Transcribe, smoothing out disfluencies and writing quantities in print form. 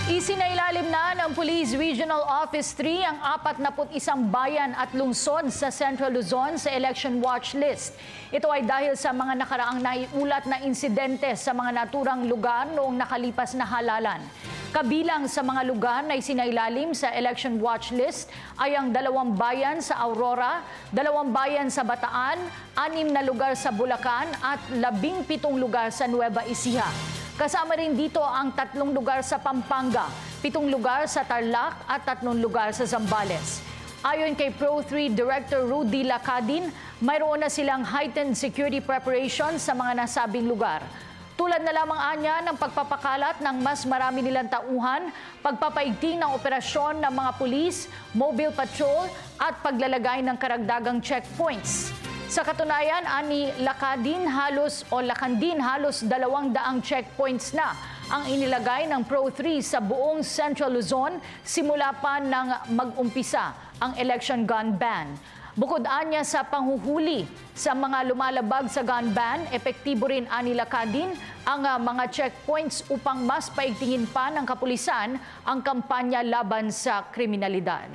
Isinailalim na ng Police Regional Office 3 ang 41 bayan at lungsod sa Central Luzon sa election watch list. Ito ay dahil sa mga nakaraang naiulat na insidente sa mga naturang lugar noong nakalipas na halalan. Kabilang sa mga lugar na isinailalim sa election watch list ay ang 2 bayan sa Aurora, 2 bayan sa Bataan, 6 na lugar sa Bulacan at 17 lugar sa Nueva Ecija. Kasama rin dito ang 3 lugar sa Pampanga, 7 lugar sa Tarlac at 3 lugar sa Zambales. Ayon kay Pro3 Director Rudy Lacadin, mayroon na silang heightened security preparation sa mga nasabing lugar. Tulad na lamang anya ng pagpapakalat ng mas marami nilang tauhan, pagpapaigting ng operasyon ng mga pulis, mobile patrol at paglalagay ng karagdagang checkpoints. Sa katunayan, ani Lacandin halos 200 checkpoints na ang inilagay ng Pro3 sa buong Central Luzon simula pa nang mag-umpisa ang election gun ban. Bukod anya sa panghuhuli sa mga lumalabag sa gun ban, epektibo rin ani Lacandin ang mga checkpoints upang mas paigtingin pa ng kapulisan ang kampanya laban sa kriminalidad.